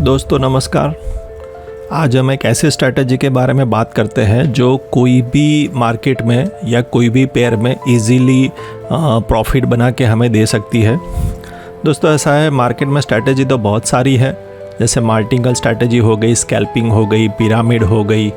दोस्तों नमस्कार। आज हम एक ऐसे स्ट्रैटेजी के बारे में बात करते हैं जो कोई भी मार्केट में या कोई भी पेयर में इजीली प्रॉफिट बना के हमें दे सकती है। दोस्तों ऐसा है, मार्केट में स्ट्रैटेजी तो बहुत सारी है, जैसे मार्टिंगल स्ट्रैटेजी हो गई, स्कैल्पिंग हो गई, पिरामिड हो गई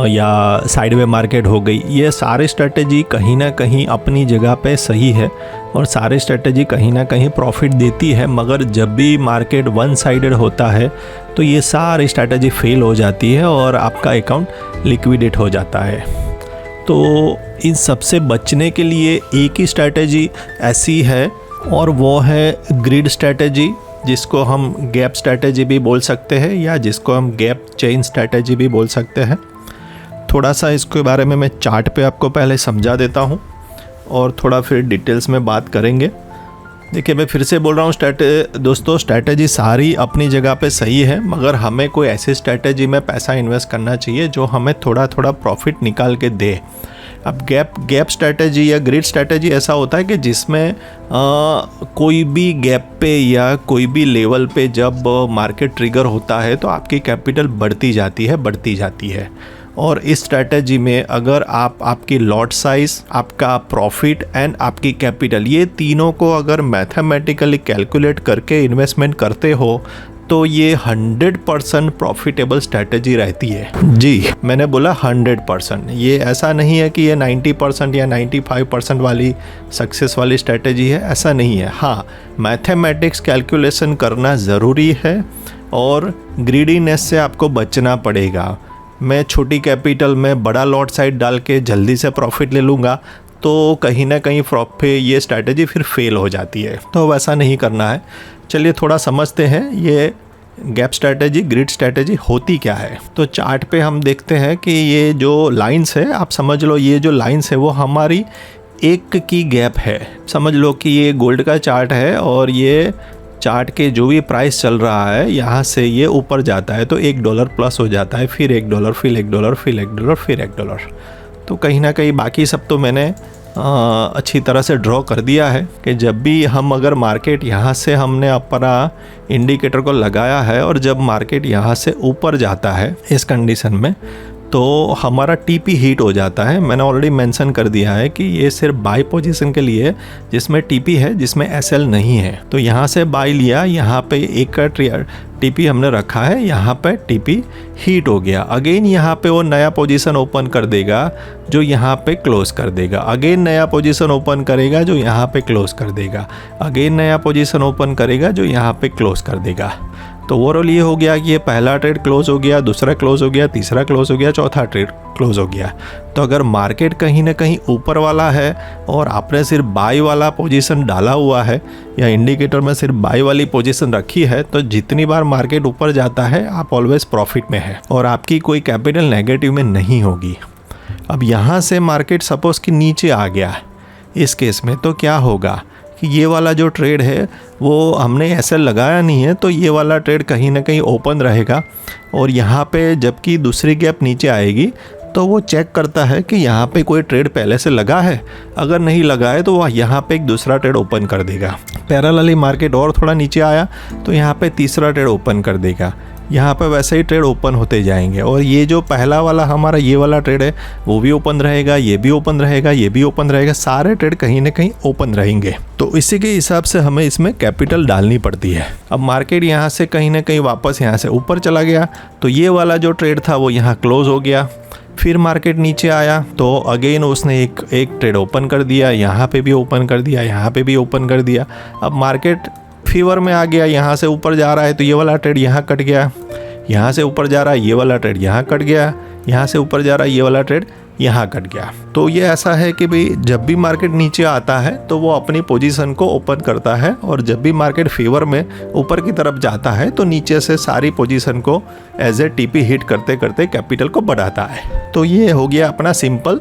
या साइडवे मार्केट हो गई। ये सारे स्ट्रैटेजी कहीं ना कहीं अपनी जगह पे सही है और सारे स्ट्रैटेजी कहीं ना कहीं प्रॉफिट देती है, मगर जब भी मार्केट वन साइडेड होता है तो ये सारी स्ट्रैटेजी फेल हो जाती है और आपका अकाउंट लिक्विडेट हो जाता है। तो इन सबसे बचने के लिए एक ही स्ट्रैटेजी ऐसी है और वो है ग्रिड स्ट्रैटेजी, जिसको हम गैप स्ट्रैटेजी भी बोल सकते हैं या जिसको हम गैप चेन स्ट्रैटेजी भी बोल सकते हैं। थोड़ा सा इसके बारे में मैं चार्ट पे आपको पहले समझा देता हूँ और थोड़ा फिर डिटेल्स में बात करेंगे। देखिए, मैं फिर से बोल रहा हूँ दोस्तों, स्ट्रैटेजी सारी अपनी जगह पे सही है, मगर हमें कोई ऐसी स्ट्रैटेजी में पैसा इन्वेस्ट करना चाहिए जो हमें थोड़ा थोड़ा प्रॉफिट निकाल के दे। अब गैप स्ट्रैटेजी या ग्रिड स्ट्रैटेजी ऐसा होता है कि जिसमें कोई भी गैप पे या कोई भी लेवल पे जब मार्केट ट्रिगर होता है तो आपकी कैपिटल बढ़ती जाती है। और इस स्ट्रैटेजी में अगर आपकी लॉट साइज़, आपका प्रॉफिट एंड आपकी कैपिटल, ये तीनों को अगर मैथमेटिकली कैलकुलेट करके इन्वेस्टमेंट करते हो तो ये 100% प्रॉफिटेबल स्ट्रैटेजी रहती है। जी, मैंने बोला 100%। ये ऐसा नहीं है कि ये 90% या 95% वाली सक्सेस वाली स्ट्रैटेजी है, ऐसा नहीं है। हाँ, मैथमेटिक्स कैलकुलेशन करना ज़रूरी है और ग्रीडीनेस से आपको बचना पड़ेगा। मैं छोटी कैपिटल में बड़ा लॉट साइज डाल के जल्दी से प्रॉफिट ले लूँगा तो कहीं ना कहीं ये स्ट्रैटेजी फिर फेल हो जाती है, तो वैसा नहीं करना है। चलिए थोड़ा समझते हैं ये गैप स्ट्रैटेजी, ग्रिड स्ट्रैटेजी होती क्या है। तो चार्ट पे हम देखते हैं कि ये जो लाइंस है, आप समझ लो ये जो लाइंस है वो हमारी एक की गैप है। समझ लो कि ये गोल्ड का चार्ट है और ये चार्ट के जो भी प्राइस चल रहा है यहाँ से ये ऊपर जाता है तो $1 प्लस हो जाता है, फिर $1, फिर $1, फिर $1, फिर $1। तो कहीं ना कहीं बाकी सब तो मैंने अच्छी तरह से ड्रॉ कर दिया है कि जब भी हम अगर मार्केट यहाँ से हमने अपना इंडिकेटर को लगाया है और जब मार्केट यहाँ से ऊपर जाता है इस कंडीशन में तो हमारा टीपी हिट हो जाता है। मैंने ऑलरेडी मेंशन कर दिया है कि ये सिर्फ बाई पोजीशन के लिए जिसमें टीपी है, जिसमें एसएल नहीं है। तो यहाँ से बाई लिया, यहाँ पे एक का टीपी हमने रखा है, यहाँ पे टीपी हीट हो गया। अगेन यहाँ पे वो नया पोजीशन ओपन कर देगा जो यहाँ पे क्लोज कर देगा, अगेन नया पोजीशन ओपन करेगा जो यहाँ पे क्लोज कर देगा, अगेन नया पोजीशन ओपन करेगा जो यहाँ पे क्लोज कर देगा। तो ओवरऑल ये हो गया कि ये पहला ट्रेड क्लोज हो गया, दूसरा क्लोज हो गया, तीसरा क्लोज हो गया, चौथा ट्रेड क्लोज हो गया। तो अगर मार्केट कहीं ना कहीं ऊपर वाला है और आपने सिर्फ बाई वाला पोजीशन डाला हुआ है या इंडिकेटर में सिर्फ बाई वाली पोजीशन रखी है तो जितनी बार मार्केट ऊपर जाता है आप ऑलवेज प्रॉफिट में है और आपकी कोई कैपिटल नेगेटिव में नहीं होगी। अब यहाँ से मार्केट सपोज कि नीचे आ गया, इस केस में तो क्या होगा कि ये वाला जो ट्रेड है वो हमने ऐसे लगाया नहीं है तो ये वाला ट्रेड कहीं ना कहीं ओपन रहेगा और यहाँ पे जबकि दूसरी गैप नीचे आएगी तो वो चेक करता है कि यहाँ पे कोई ट्रेड पहले से लगा है, अगर नहीं लगा है तो वह यहाँ पे एक दूसरा ट्रेड ओपन कर देगा। पैरेलली मार्केट और थोड़ा नीचे आया तो यहाँ पे तीसरा ट्रेड ओपन कर देगा, यहाँ पे वैसे ही ट्रेड ओपन होते जाएंगे और ये जो पहला वाला हमारा ये वाला ट्रेड है वो भी ओपन रहेगा, ये भी ओपन रहेगा, ये भी ओपन रहेगा, सारे ट्रेड कहीं ना कहीं ओपन रहेंगे। तो इसी के हिसाब से हमें इसमें कैपिटल डालनी पड़ती है। अब मार्केट यहाँ से कहीं ना कहीं वापस यहाँ से ऊपर चला गया तो ये वाला जो ट्रेड था वो यहाँ क्लोज हो गया, फिर मार्केट नीचे आया तो अगेन उसने एक ट्रेड ओपन कर दिया, यहाँ पे भी ओपन कर दिया, यहाँ पे भी ओपन कर दिया। अब मार्केट फीवर में आ गया, यहाँ से ऊपर जा रहा है तो ये वाला ट्रेड यहाँ कट गया, यहाँ से ऊपर जा रहा है ये वाला ट्रेड यहाँ कट गया, यहाँ से ऊपर जा रहा है ये वाला ट्रेड यहाँ कट गया। तो ये ऐसा है कि भाई जब भी मार्केट नीचे आता है तो वो अपनी पोजीशन को ओपन करता है और जब भी मार्केट फेवर में ऊपर की तरफ जाता है तो नीचे से सारी पोजीशन को एज ए टीपी हिट करते करते कैपिटल को बढ़ाता है। तो ये हो गया अपना simple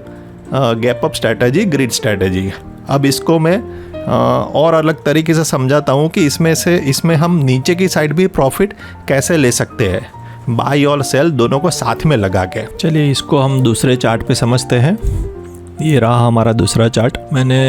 gap up strategy, grid strategy. अब इसको मैं और अलग तरीके से समझाता हूँ कि इसमें हम नीचे की साइड भी प्रॉफिट कैसे ले सकते हैं, बाई और सेल दोनों को साथ में लगा के। चलिए इसको हम दूसरे चार्ट पे समझते हैं। ये रहा हमारा दूसरा चार्ट। मैंने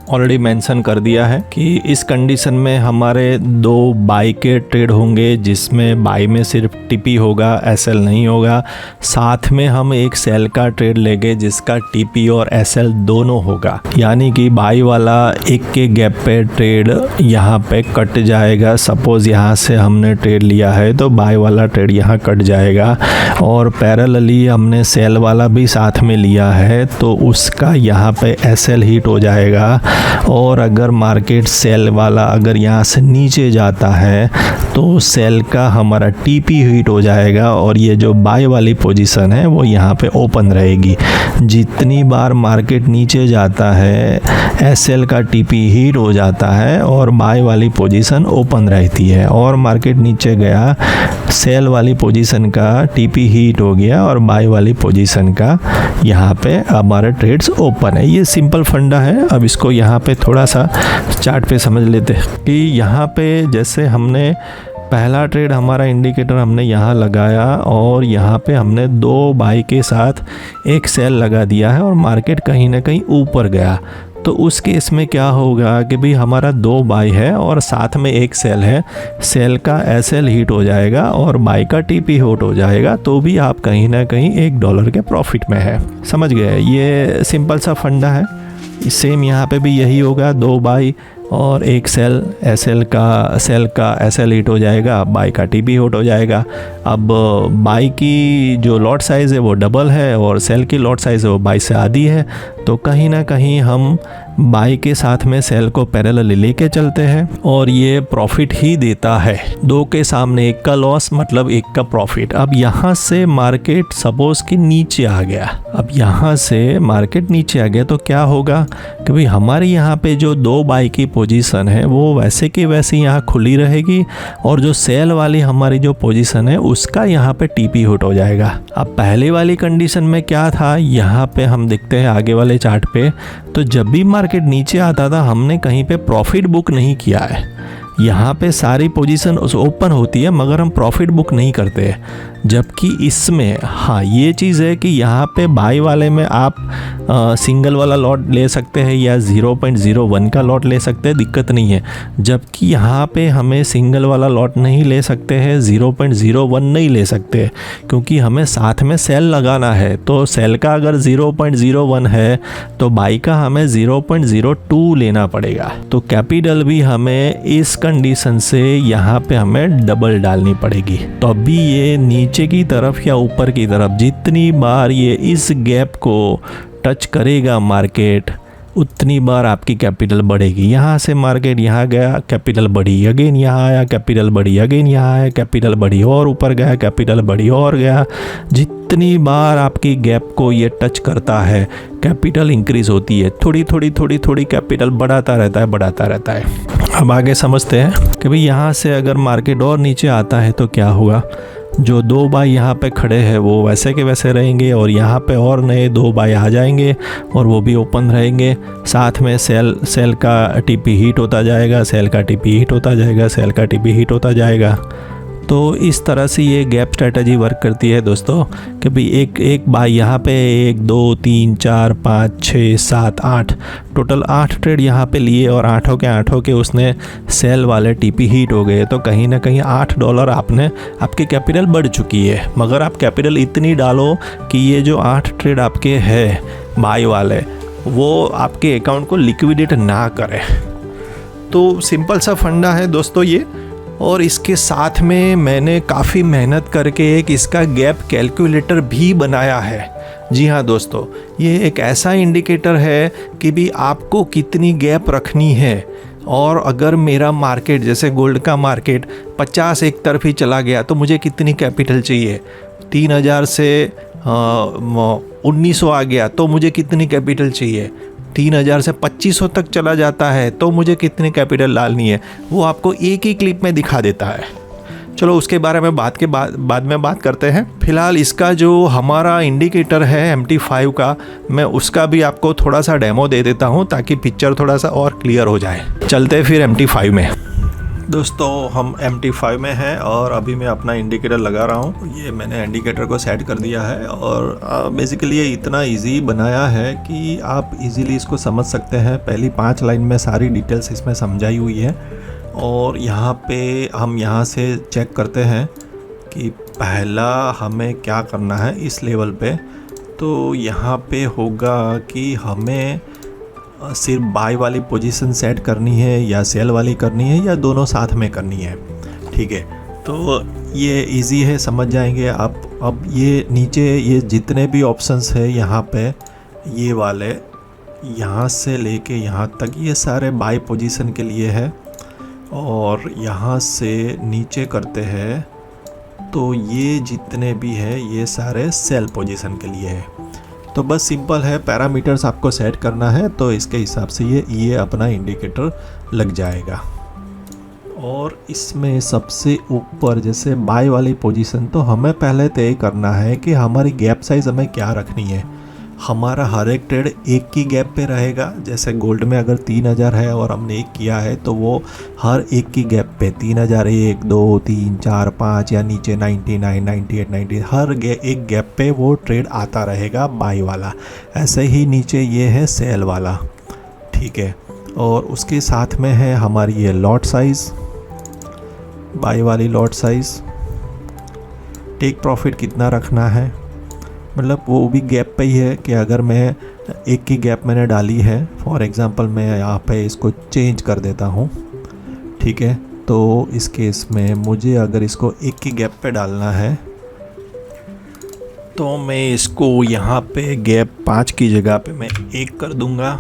ऑलरेडी मेंशन कर दिया है कि इस कंडीशन में हमारे 2 बाई के ट्रेड होंगे, जिसमें बाई में सिर्फ टीपी होगा, एसएल नहीं होगा। साथ में हम एक सेल का ट्रेड लेंगे जिसका टीपी और एसएल दोनों होगा, यानी कि बाई वाला एक के गैप पे ट्रेड यहाँ पे कट जाएगा। सपोज यहाँ से हमने ट्रेड लिया है तो बाई वाला ट्रेड यहाँ कट जाएगा, और पैरेलली हमने सेल वाला भी साथ में लिया है तो उसका यहाँ पे एसएल हिट हो जाएगा। और अगर मार्केट सेल वाला अगर यहाँ से नीचे जाता है तो सेल का हमारा टीपी हिट हो जाएगा, और ये जो बाय वाली पोजीशन है वो यहाँ पे ओपन रहेगी। जितनी बार मार्केट नीचे जाता है एसएल का टीपी हिट हो जाता है और बाय वाली पोजीशन ओपन रहती है, और मार्केट नीचे गया सेल वाली पोजीशन का टीपी हिट हो गया और बाय वाली पोजीशन का यहाँ पे हमारा ट्रेड्स ओपन है। ये सिंपल फंडा है। अब इसको यहाँ पे थोड़ा सा चार्ट पे समझ लेते हैं कि यहाँ पे जैसे हमने पहला ट्रेड हमारा इंडिकेटर हमने यहाँ लगाया और यहाँ पे हमने 2 बाई के साथ एक सेल लगा दिया है और मार्केट कहीं ना कहीं ऊपर गया, तो उस केस में क्या होगा कि भाई हमारा 2 बाई है और साथ में एक सेल है, सेल का एसएल हिट हो जाएगा और बाई का टीपी हिट हो जाएगा, तो भी आप कहीं ना कहीं $1 के प्रॉफिट में है। समझ गए? ये सिंपल सा फंडा है। सेम यहाँ पे भी यही होगा, 2 बाई और एक सेल, सेल का एसएल हिट हो जाएगा, बाई का टीपी हिट हो जाएगा। अब बाई की जो लॉट साइज़ है वो डबल है और सेल की लॉट साइज़ है वो बाई से आधी है, तो कहीं ना कहीं हम बाई के साथ में सेल को पैरेलल लेके चलते हैं और ये प्रॉफिट ही देता है। 2 के सामने 1 का लॉस मतलब 1 का प्रॉफिट। अब यहाँ से मार्केट सपोज कि नीचे आ गया, अब यहाँ से मार्केट नीचे आ गया तो क्या होगा कि भाई हमारी यहाँ पे जो 2 बाई की पोजीशन है वो वैसे की वैसे यहाँ खुली रहेगी, और जो सेल वाली हमारी जो पोजीशन है उसका यहाँ पे टीपी हिट हो जाएगा। अब पहले वाली कंडीशन में क्या था, यहाँ पे हम देखते हैं आगे वाले चार्ट पे, तो जब भी मार्केट नीचे आता था हमने कहीं पे प्रॉफिट बुक नहीं किया है। यहाँ पे सारी पोजीशन ओपन होती है मगर हम प्रॉफिट बुक नहीं करते, जबकि इसमें हाँ ये चीज़ है कि यहाँ पे बाई वाले में आप सिंगल वाला लॉट ले सकते हैं या 0.01 का लॉट ले सकते हैं, दिक्कत नहीं है। जबकि यहाँ पे हमें सिंगल वाला लॉट नहीं ले सकते हैं, 0.01 नहीं ले सकते, क्योंकि हमें साथ में सेल लगाना है। तो सेल का अगर 0.01 है तो बाई का हमें 0.02 लेना पड़ेगा। तो कैपिटल भी हमें इस कंडीशन से यहाँ पे हमें डबल डालनी पड़ेगी। तो अभी ये नीचे की तरफ या ऊपर की तरफ जितनी बार ये इस गैप को टच करेगा मार्केट, उतनी बार आपकी कैपिटल बढ़ेगी। यहाँ से मार्केट यहाँ गया, कैपिटल बढ़ी, अगेन यहाँ आया, कैपिटल बढ़ी, अगेन यहाँ आया, कैपिटल बढ़ी, और ऊपर गया, कैपिटल बढ़ी और गया। जितनी बार आपकी गैप को ये टच करता है कैपिटल इंक्रीज होती है, थोड़ी थोड़ी कैपिटल बढ़ाता रहता है। अब आगे समझते हैं कि भाई यहाँ से अगर मार्केट और नीचे आता है तो क्या होगा। जो 2 बाई यहाँ पे खड़े हैं वो वैसे के वैसे रहेंगे, और यहाँ पे और नए 2 बाई आ जाएंगे और वो भी ओपन रहेंगे। साथ में सेल का टीपी हिट होता जाएगा, सेल का टीपी हिट होता जाएगा, सेल का टीपी हिट होता जाएगा। तो इस तरह से ये गैप स्ट्रैटेजी वर्क करती है दोस्तों, कि भाई एक बाई यहाँ पे 1 2 3 4 5 6 7 8 टोटल 8 ट्रेड यहाँ पे लिए, और आठों के उसने सेल वाले टीपी हिट हो गए, तो कहीं ना कहीं $8 आपकी कैपिटल बढ़ चुकी है। मगर आप कैपिटल इतनी डालो कि ये जो 8 ट्रेड आपके है बाई वाले वो आपके अकाउंट को लिक्विडेट ना करें। तो सिंपल सा फंडा है दोस्तों ये। और इसके साथ में मैंने काफ़ी मेहनत करके एक इसका गैप कैलकुलेटर भी बनाया है। जी हाँ दोस्तों, ये एक ऐसा इंडिकेटर है कि भी आपको कितनी गैप रखनी है, और अगर मेरा मार्केट जैसे गोल्ड का मार्केट 50 एक तरफ ही चला गया तो मुझे कितनी कैपिटल चाहिए। 3000 से 1900 आ गया तो मुझे कितनी कैपिटल चाहिए। 3000 से 2500 तक चला जाता है तो मुझे कितनी कैपिटल डालनी है, वो आपको एक ही क्लिप में दिखा देता है। चलो उसके बारे में बाद में बात करते हैं। फिलहाल इसका जो हमारा इंडिकेटर है MT5 का, मैं उसका भी आपको थोड़ा सा डेमो दे देता हूँ ताकि पिक्चर थोड़ा सा और क्लियर हो जाए। चलते हैं फिर MT5 में। दोस्तों हम MT5 में हैं और अभी मैं अपना इंडिकेटर लगा रहा हूँ। ये मैंने इंडिकेटर को सेट कर दिया है और बेसिकली ये इतना इजी बनाया है कि आप इजीली इसको समझ सकते हैं। पहली 5 लाइन में सारी डिटेल्स इसमें समझाई हुई है और यहाँ पे हम यहाँ से चेक करते हैं कि पहला हमें क्या करना है इस लेवल पे। तो यहाँ पे होगा कि हमें सिर्फ बाय वाली पोजीशन सेट करनी है या सेल वाली करनी है या दोनों साथ में करनी है। ठीक है, तो ये इजी है, समझ जाएंगे आप। अब ये नीचे ये जितने भी ऑप्शंस है यहाँ पे, ये वाले यहाँ से लेके यहाँ तक ये सारे बाय पोजीशन के लिए है और यहाँ से नीचे करते हैं तो ये जितने भी है ये सारे सेल पोजीशन के लिए है। तो बस सिंपल है, पैरामीटर्स आपको सेट करना है तो इसके हिसाब से ये अपना इंडिकेटर लग जाएगा। और इसमें सबसे ऊपर जैसे बाय वाली पोजीशन, तो हमें पहले तय करना है कि हमारी गैप साइज़ हमें क्या रखनी है। हमारा हर एक ट्रेड एक की गैप पे रहेगा। जैसे गोल्ड में अगर 3000 है और हमने एक किया है तो वो हर एक की गैप पे 3000, 1, 2, 3, 4, 5 या नीचे 99, 98, 90 हर एक गैप पे वो ट्रेड आता रहेगा बाय वाला। ऐसे ही नीचे ये है सेल वाला। ठीक है, और उसके साथ में है हमारी ये लॉट साइज़, बाय वाली लॉट साइज़। टेक प्रॉफिट कितना रखना है, मतलब वो भी गैप पे ही है कि अगर मैं एक की गैप मैंने डाली है, फॉर एग्ज़ाम्पल मैं यहाँ पे इसको चेंज कर देता हूँ। ठीक है, तो इस केस में मुझे अगर इसको एक की गैप पे डालना है तो मैं इसको यहाँ पे गैप 5 की जगह पे मैं 1 कर दूँगा।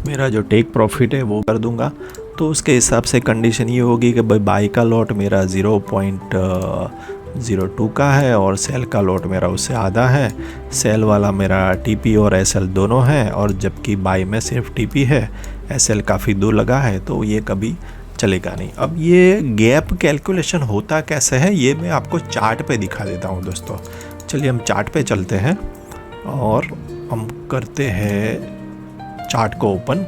मेरा जो टेक प्रॉफिट है वो कर दूँगा। तो उसके हिसाब से कंडीशन ये होगी कि भाई बाई का लॉट मेरा 0.02 का है और सेल का लॉट मेरा उससे आधा है। सेल वाला मेरा TP और SL दोनों हैं और जबकि बाई में सिर्फ TP है, SL काफ़ी दूर लगा है तो ये कभी चलेगा नहीं। अब ये गैप कैलकुलेशन होता कैसे है ये मैं आपको चार्ट पे दिखा देता हूँ दोस्तों। चलिए हम चार्ट पे चलते हैं और हम करते हैं चार्ट को ओपन।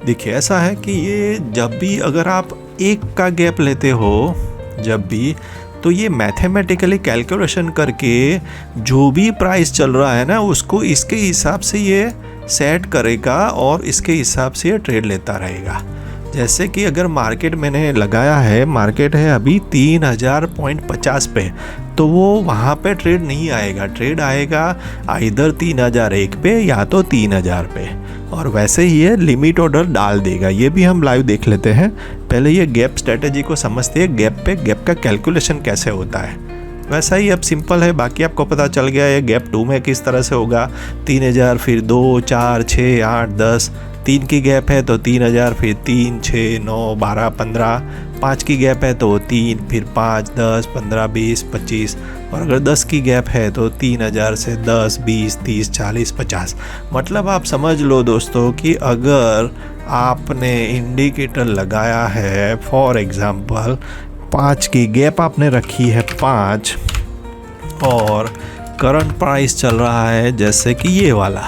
देखिए ऐसा है कि ये जब भी अगर आप एक का गैप लेते हो जब भी, तो ये मैथमेटिकली कैलकुलेशन करके जो भी प्राइस चल रहा है ना उसको इसके हिसाब से ये सेट करेगा और इसके हिसाब से ये ट्रेड लेता रहेगा। जैसे कि अगर मार्केट मैंने लगाया है, मार्केट है अभी 3050 पे, तो वो वहाँ पे ट्रेड नहीं आएगा। ट्रेड आएगा आइदर 3001 पे या तो 3000 पे और वैसे ही ये लिमिट ऑर्डर डाल देगा। ये भी हम लाइव देख लेते हैं। पहले ये गैप स्ट्रेटेजी को समझते हैं, गैप पे गैप का कैलकुलेशन कैसे होता है। वैसा ही अब सिंपल है, बाकी आपको पता चल गया है गैप 2 में किस तरह से होगा। 3000 फिर 2, 4, 6, 8, 10, 3 की गैप है तो 3000 फिर 3, 6, 9, 12, 15, 5 की गैप है तो 3 फिर 5, 10, 15, 20, 25 और अगर 10 की गैप है तो 3000 से 10, 20, 30, 40, 50। मतलब आप समझ लो दोस्तों कि अगर आपने इंडिकेटर लगाया है, फॉर एग्ज़ाम्पल 5 की गैप आपने रखी है 5 और करंट प्राइस चल रहा है जैसे कि ये वाला,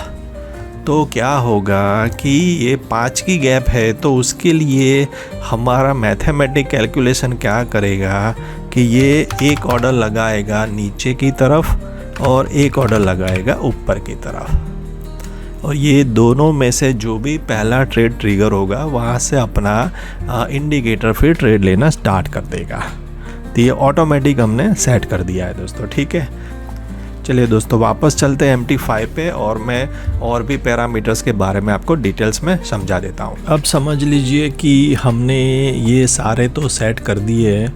तो क्या होगा कि ये 5 की गैप है तो उसके लिए हमारा मैथमेटिक कैलकुलेशन क्या करेगा कि ये एक ऑर्डर लगाएगा नीचे की तरफ और एक ऑर्डर लगाएगा ऊपर की तरफ और ये दोनों में से जो भी पहला ट्रेड ट्रिगर होगा वहाँ से अपना इंडिकेटर फिर ट्रेड लेना स्टार्ट कर देगा। तो ये ऑटोमेटिक हमने सेट कर दिया है दोस्तों। ठीक है, चलिए दोस्तों वापस चलते हैं MT5 पे और मैं और भी पैरामीटर्स के बारे में आपको डिटेल्स में समझा देता हूँ। अब समझ लीजिए कि हमने ये सारे तो सेट कर दिए।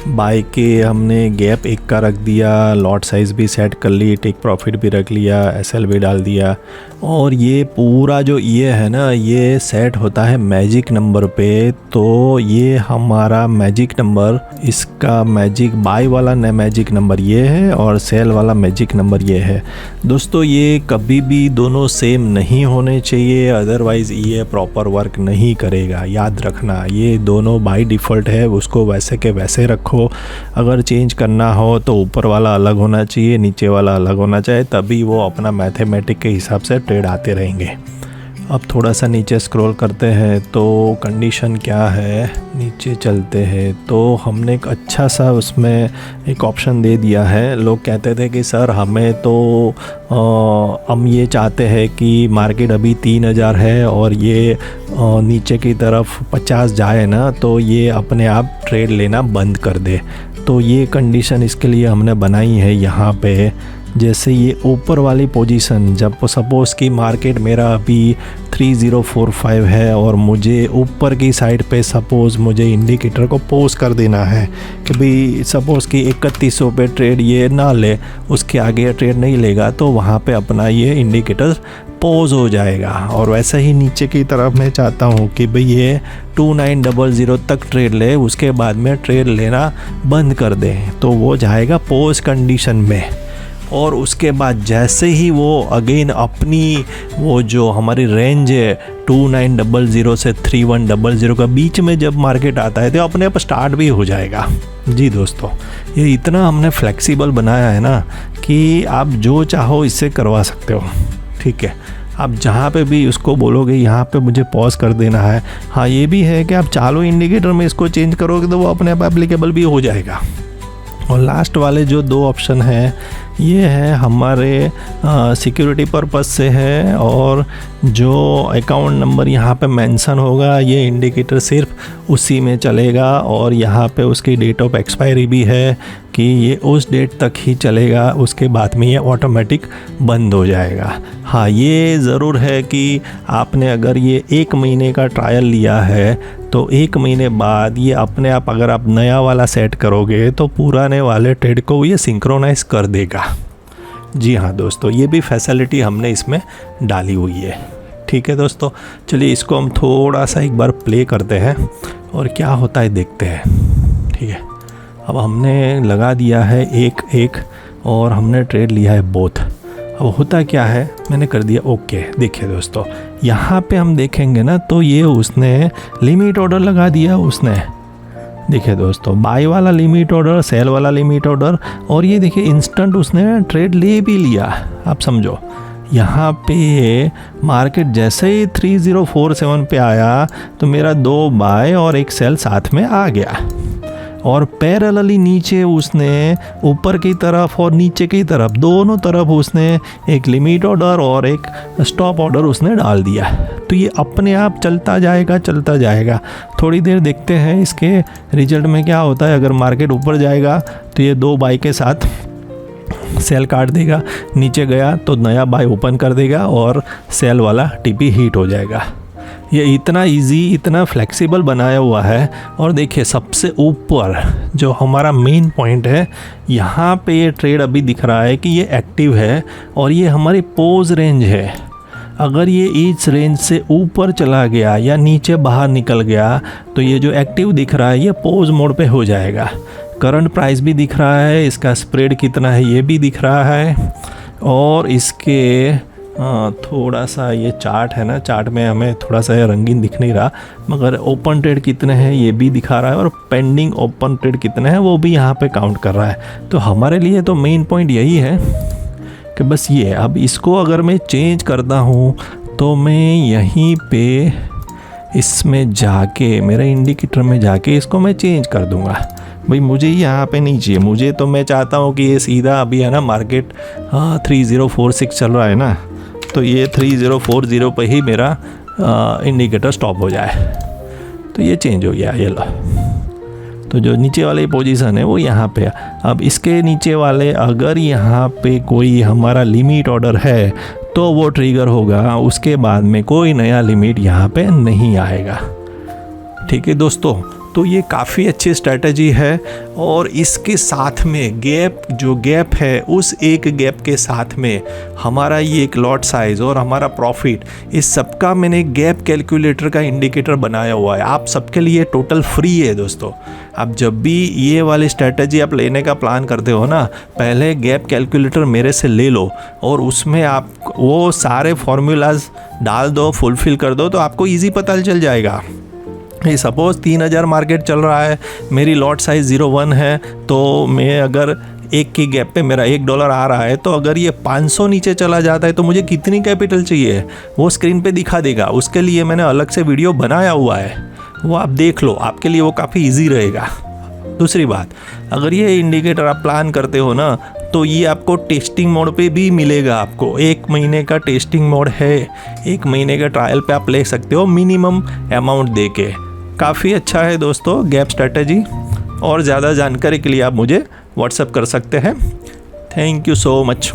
बाय के हमने गैप 1 का रख दिया, लॉट साइज़ भी सेट कर ली, टेक प्रॉफिट भी रख लिया, SL भी डाल दिया और ये पूरा जो ये है ना ये सेट होता है मैजिक नंबर पे। तो ये हमारा मैजिक नंबर, इसका मैजिक बाय वाला मैजिक नंबर ये है और सेल वाला मैजिक नंबर ये है। दोस्तों ये कभी भी दोनों सेम नहीं होने चाहिए, अदरवाइज़ ये प्रॉपर वर्क नहीं करेगा। याद रखना ये दोनों बाय डिफ़ॉल्ट है, उसको वैसे के वैसे रखो। अगर चेंज करना हो तो ऊपर वाला अलग होना चाहिए, नीचे वाला अलग होना चाहिए, तभी वो अपना मैथमेटिक के हिसाब से ट्रेड आते रहेंगे। अब थोड़ा सा नीचे स्क्रॉल करते हैं तो कंडीशन क्या है, नीचे चलते हैं तो हमने एक अच्छा सा उसमें एक ऑप्शन दे दिया है। लोग कहते थे कि सर हमें तो हम ये चाहते हैं कि मार्केट अभी 3000 है और ये नीचे की तरफ 50 जाए ना तो ये अपने आप ट्रेड लेना बंद कर दे। तो ये कंडीशन इसके लिए हमने बनाई है यहाँ पे। जैसे ये ऊपर वाली पोजीशन, जब सपोज़ कि मार्केट मेरा अभी 3045 है और मुझे ऊपर की साइड पे सपोज़ मुझे इंडिकेटर को पोज कर देना है कि भाई सपोज़ कि 3100 पे ट्रेड ये ना ले, उसके आगे ये ट्रेड नहीं लेगा, तो वहाँ पे अपना ये इंडिकेटर पोज हो जाएगा। और वैसे ही नीचे की तरफ मैं चाहता हूँ कि भाई ये 2900 तक ट्रेड ले, उसके बाद में ट्रेड लेना बंद कर दे, तो वो जाएगा पोज कंडीशन में। और उसके बाद जैसे ही वो अगेन अपनी वो जो हमारी रेंज है 2900 से 3100 का बीच में जब मार्केट आता है तो अपने आप स्टार्ट भी हो जाएगा। जी दोस्तों, ये इतना हमने फ्लेक्सिबल बनाया है ना कि आप जो चाहो इससे करवा सकते हो। ठीक है, आप जहाँ पे भी उसको बोलोगे यहाँ पे मुझे पॉज कर देना है। हाँ, ये भी है कि आप चालू इंडिकेटर में इसको चेंज करोगे तो वो अपने आप एप्लीकेबल भी हो जाएगा। और लास्ट वाले जो 2 ऑप्शन हैं ये है हमारे सिक्योरिटी पर्पस से है, और जो अकाउंट नंबर यहाँ पे मेंशन होगा ये इंडिकेटर सिर्फ उसी में चलेगा, और यहाँ पे उसकी डेट ऑफ एक्सपायरी भी है कि ये उस डेट तक ही चलेगा, उसके बाद में ये ऑटोमेटिक बंद हो जाएगा। हाँ, ये ज़रूर है कि आपने अगर ये 1 महीने का ट्रायल लिया है तो 1 महीने बाद ये अपने आप अगर आप नया वाला सेट करोगे तो पुराने वाले ट्रेड को ये सिंक्रोनाइज कर देगा। जी हाँ दोस्तों, ये भी फैसिलिटी हमने इसमें डाली हुई है। ठीक है दोस्तों, चलिए इसको हम थोड़ा सा एक बार प्ले करते हैं और क्या होता है देखते हैं। ठीक है, अब हमने लगा दिया है एक और हमने ट्रेड लिया है बोथ। अब होता क्या है, मैंने कर दिया ओके। देखिए दोस्तों, यहाँ पे हम देखेंगे ना तो ये उसने लिमिट ऑर्डर लगा दिया उसने। देखिए दोस्तों, बाय वाला लिमिट ऑर्डर, सेल वाला लिमिट ऑर्डर, और ये देखिए इंस्टेंट उसने ट्रेड ले भी लिया। आप समझो, यहाँ पे मार्केट जैसे ही 3047 पे आया तो मेरा 2 बाय और 1 सेल साथ में आ गया, और पैरेलली नीचे उसने ऊपर की तरफ और नीचे की तरफ दोनों तरफ उसने एक लिमिट ऑर्डर और एक स्टॉप ऑर्डर उसने डाल दिया। तो ये अपने आप चलता जाएगा। थोड़ी देर देखते हैं इसके रिजल्ट में क्या होता है। अगर मार्केट ऊपर जाएगा तो ये 2 बाय के साथ सेल काट देगा, नीचे गया तो नया बाय ओपन कर देगा और सेल वाला टीपी हिट हो जाएगा। ये इतना इजी, इतना फ्लेक्सिबल बनाया हुआ है। और देखिए सबसे ऊपर जो हमारा मेन पॉइंट है, यहाँ पे ये ट्रेड अभी दिख रहा है कि ये एक्टिव है और ये हमारी पोज रेंज है। अगर ये इस रेंज से ऊपर चला गया या नीचे बाहर निकल गया तो ये जो एक्टिव दिख रहा है ये पोज मोड पे हो जाएगा। करंट प्राइस भी दिख रहा है, इसका स्प्रेड कितना है ये भी दिख रहा है, और इसके थोड़ा सा ये चार्ट है ना, चार्ट में हमें थोड़ा सा रंगीन दिख नहीं रहा, मगर ओपन ट्रेड कितने हैं ये भी दिखा रहा है, और पेंडिंग ओपन ट्रेड कितने हैं वो भी यहाँ पे काउंट कर रहा है। तो हमारे लिए तो मेन पॉइंट यही है कि बस ये। अब इसको अगर मैं चेंज करता हूँ तो मैं यहीं पे इसमें जाके मेरे इंडिकेटर में जाके इसको मैं चेंज कर दूँगा। भाई मुझे यहाँ पे नहीं चाहिए, मुझे तो मैं चाहता हूँ कि ये सीधा अभी है ना मार्केट 3046 चल रहा है ना, तो ये 3040 पे ही मेरा इंडिकेटर स्टॉप हो जाए। तो ये चेंज हो गया, ये लो। तो जो नीचे वाली पोजीशन है वो यहाँ पे। अब इसके नीचे वाले अगर यहाँ पे कोई हमारा लिमिट ऑर्डर है तो वो ट्रिगर होगा, उसके बाद में कोई नया लिमिट यहाँ पे नहीं आएगा। ठीक है दोस्तों, तो ये काफ़ी अच्छी स्ट्रैटेजी है। और इसके साथ में गैप है, उस एक गैप के साथ में हमारा ये एक लॉट साइज़ और हमारा प्रॉफिट, इस सबका मैंने गैप कैलकुलेटर का इंडिकेटर बनाया हुआ है। आप सबके लिए टोटल फ्री है दोस्तों। आप जब भी ये वाली स्ट्रैटेजी आप लेने का प्लान करते हो ना, पहले गैप कैलकुलेटर मेरे से ले लो और उसमें आप वो सारे फॉर्मूलाज डाल दो, फुलफ़िल कर दो, तो आपको ईजी पता चल जाएगा ये सपोज़ 3000 मार्केट चल रहा है, मेरी लॉट साइज़ 0.1 है, तो मैं अगर एक की गैप पे मेरा $1 आ रहा है, तो अगर ये 500 नीचे चला जाता है तो मुझे कितनी कैपिटल चाहिए वो स्क्रीन पे दिखा देगा। उसके लिए मैंने अलग से वीडियो बनाया हुआ है, वो आप देख लो, आपके लिए वो काफ़ी ईजी रहेगा। दूसरी बात, अगर ये इंडिकेटर आप प्लान करते हो ना, तो ये आपको टेस्टिंग मोड पे भी मिलेगा। आपको 1 महीने का टेस्टिंग मोड है, 1 महीने का ट्रायल पे आप ले सकते हो मिनिमम अमाउंट दे के। काफ़ी अच्छा है दोस्तों गैप स्ट्रैटेजी। और ज़्यादा जानकारी के लिए आप मुझे व्हाट्सएप कर सकते हैं। Thank you so much.